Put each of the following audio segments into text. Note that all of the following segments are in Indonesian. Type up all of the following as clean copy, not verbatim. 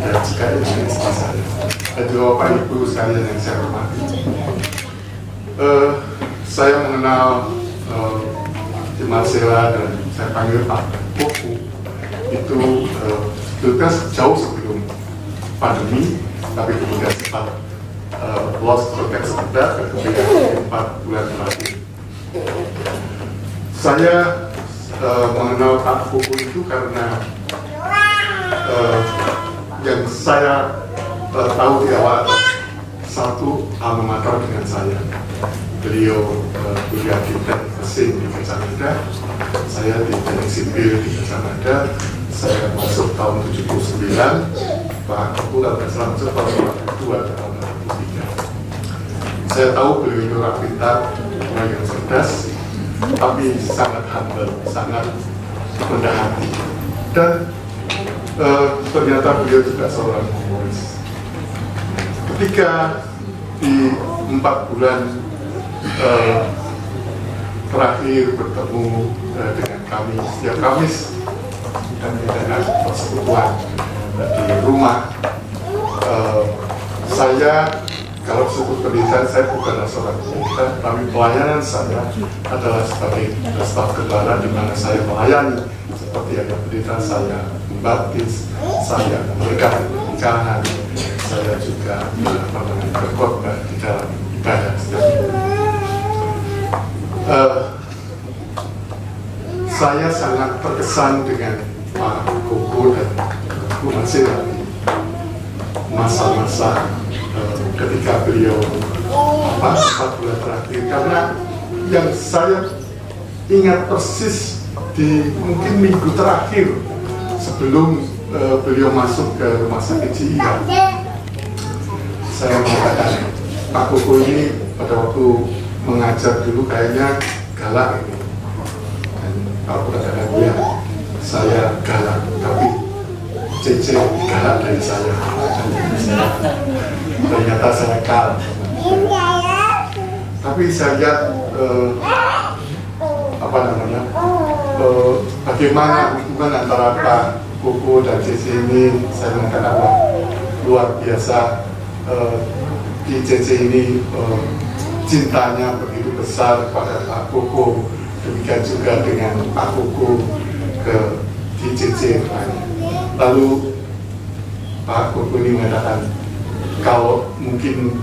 dan juga ini istri saya. Dan juga Bapak Ibu sekalian yang saya hormati. Saya mengenal Marcella dan saya panggil Pak Koko itu sebetulnya jauh sebelum pandemi, tapi kemudian sempat lost contact sebentar, kemudian 4 bulan terakhir. Saya mengenal Pak Koko itu karena yang saya tahu di awal satu alma mater dengan saya. Beliau kuliah di teknik mesin di Gajah, saya di teknik sipil di Gajah. Saya masuk tahun 79, Pak Koko kalau salah masuk tahun 2002 atau tahun 2003. Saya tahu beliau itu orang pintar, orang yang cerdas, tapi sangat humble, sangat rendah hati. Dan ternyata beliau juga seorang humoris. Ketika di 4 bulan terakhir bertemu dengan kami setiap Kamis dan dengan persekutuan di rumah, saya kalau disebut pendidikan, saya bukanlah seorang pendidikan, tapi pelayanan saya adalah sebagai staf gembala di mana saya melayani seperti ada pendidikan saya membaptis, saya memberikan pernikahan, saya juga berkhotbah di dalam ibadah. Saya sangat terkesan dengan Pak Koko dan Bu Marcella masa-masa ketika beliau 4 bulan terakhir, karena yang saya ingat persis di mungkin minggu terakhir sebelum beliau masuk ke rumah sakit CIA, saya mengatakan Pak Koko ini pada waktu mengajar dulu kayaknya galak ini, dan kalau katakan ya saya galak, tapi CC galak dari saya, ternyata saya kalah. Tapi saya lihat bagaimana hubungan antara Pak Koko dan CC ini, saya mengatakan luar biasa. Di CC ini cintanya begitu besar kepada Pak Koko, demikian juga dengan Pak Koko ke di CC lainnya. Lalu Pak Koko ini mengatakan kalau mungkin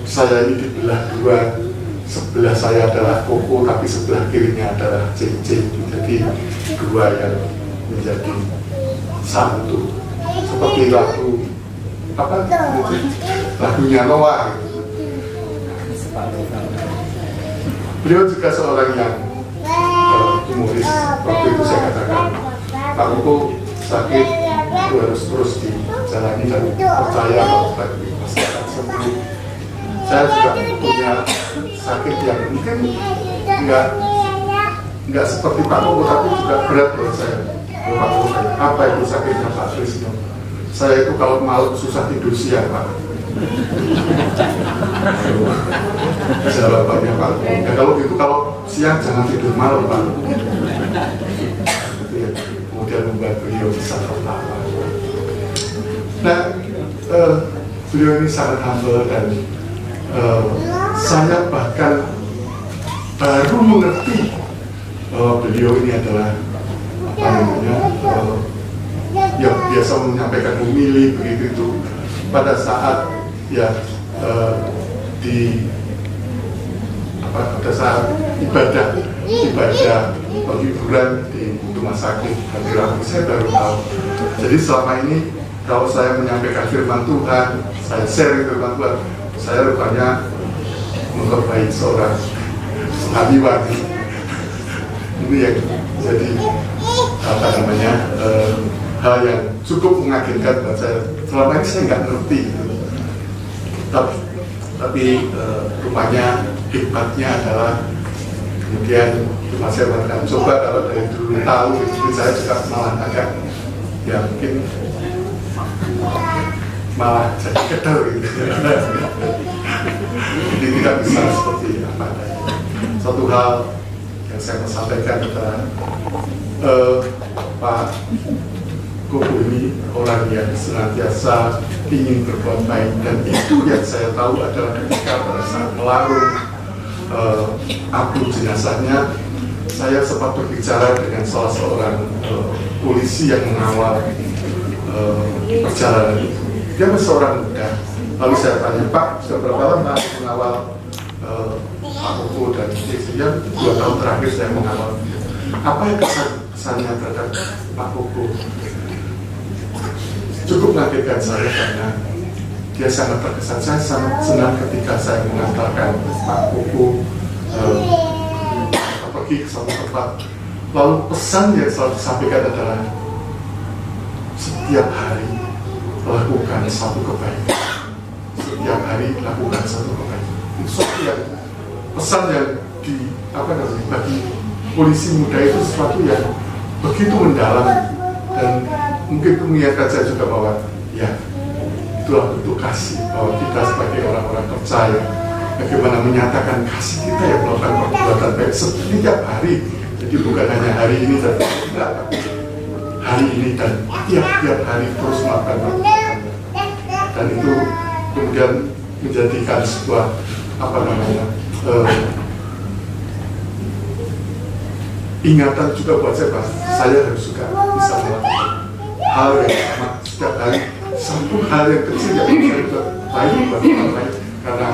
saya ini dibelah dua, sebelah saya adalah Koko tapi sebelah kirinya adalah CC, jadi dua yang menjadi satu, seperti lagu apa lagunya Noah. Beliau juga seorang yang humoris. Waktu itu saya katakan Pak Koko sakit itu harus terus dijalani dan percaya bahwa bagi masyarakat sembuh. Saya juga punya sakit yang mungkin nggak seperti Pak Koko, tapi juga berat buat saya. Pak Koko, apa itu sakitnya Pak Trisno? Saya itu kalau malam susah tidur siang, Pak. Jawabannya Pak, ya kalau gitu kalau siang jangan tidur malam, Pak. Kemudian membuat beliau bisa tertawa. Nah, beliau ini sangat humble dan saya bahkan baru mengerti bahwa beliau ini adalah apa namanya yang biasa menyampaikan homili begitu itu pada saat ya pada saat ibadah penghiburan di rumah sakit dan dirawat. Saya baru tahu. Jadi selama ini kalau saya menyampaikan firman Tuhan, saya share firman Tuhan, saya rupanya mengorbankan seorang sahabiwati. Ini yang jadi apa namanya hal yang cukup mengagetkan buat saya. Selama ini saya nggak ngerti, tapi rupanya hikmatnya adalah kemudian saya mengatakan coba kalau dari dulu tahu, itu saya juga malah agak ya mungkin malah jadi kedel gitu. Jadi tidak bisa seperti apa adanya. Satu hal yang saya mau sampaikan adalah Pak Koko ini orang yang senantiasa ingin berbuat baik, dan itu yang saya tahu adalah ketika pada saat melarung jenazahnya, saya sempat berbicara dengan salah seorang polisi yang mengawal perjalanan itu. Dia masih seorang muda. Lalu saya tanya, Pak, sudah berapa lama mengawal Pak Koko dan istri? 2 tahun terakhir saya mengawal. Apa yang kesannya terhadap Pak Koko? Cukup mengagetkan saya karena dia sangat terkesan. Saya sangat senang ketika saya mengantarkan Pak Koko pergi ke suatu tempat. Lalu pesan yang selalu disampaikan adalah setiap hari lakukan satu kebaikan. Setiap hari lakukan satu kebaikan. Itu yang pesan yang bagi polisi muda itu sesuatu yang begitu mendalam, dan mungkin mengingatkan saya juga bahwa ya itulah bentuk kasih, bahwa kita sebagai orang-orang percaya bagaimana menyatakan kasih kita yang melakukan perbuatan baik setiap hari. Jadi bukan hanya hari ini dan tidak, hari ini dan tiap-tiap hari terus melakukan perbuatan, dan itu kemudian menjadikan sebuah ingatan juga buat saya harus juga bisa melakukan hal yang sama setiap hari, satu hal yang kecil yang bisa baik buat orang lain, karena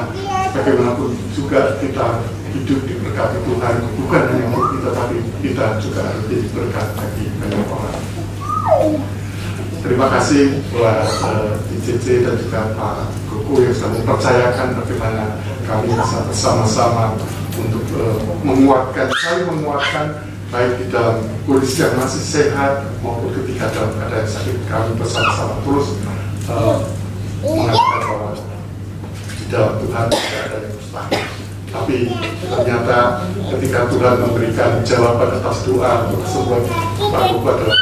bagaimanapun juga kita hidup diberkati Tuhan, bukan hanya untuk kita, tapi kita juga harus jadi berkat bagi banyak orang. Terima kasih buat ICC dan juga Pak Koko yang sudah mempercayakan bagaimana kami bisa bersama-sama untuk saling menguatkan, baik di dalam kondisi yang masih sehat maupun ketika dalam keadaan sakit. Kami bersama-sama terus mengatakan bahwa di dalam Tuhan tidak ada yang mustahil. Tapi ternyata ketika Tuhan memberikan jawaban atas doa untuk kesembuhan Pak Koko adalah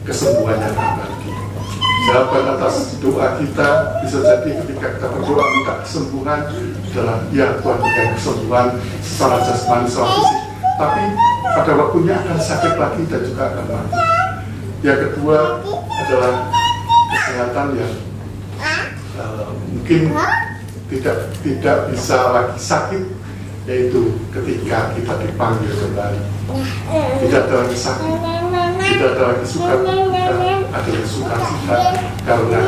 kesembuhan yang abadi. Jawaban atas doa kita bisa jadi ketika kita berdoa minta kesembuhan adalah ya Tuhan berikan kesembuhan secara jasmani, secara fisik, tapi pada waktunya akan sakit lagi dan juga akan mati. Yang kedua adalah kesehatan yang mungkin tidak bisa lagi sakit, yaitu ketika kita dipanggil kembali. Tidak ada lagi sakit, tidak ada lagi suka, ada sukacita, karena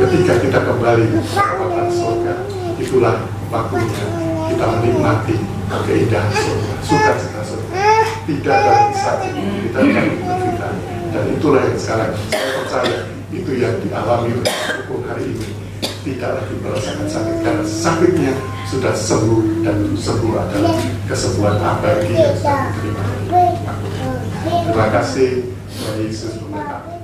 ketika kita kembali ke kekuatan surga, itulah waktunya kita menikmati keindahan surga, sukacita surga. Tidak ada lagi sakit, tidak ada lagi penderitaan, dan itulah yang sekarang saya percaya itu yang dialami oleh Koko hari ini. Tidak lagi merasakan sakit, karena sakitnya sudah sembuh, dan sembuh adalah kesembuhan abadi yang sudah diterima. Terima kasih, Tuhan Yesus memberkati.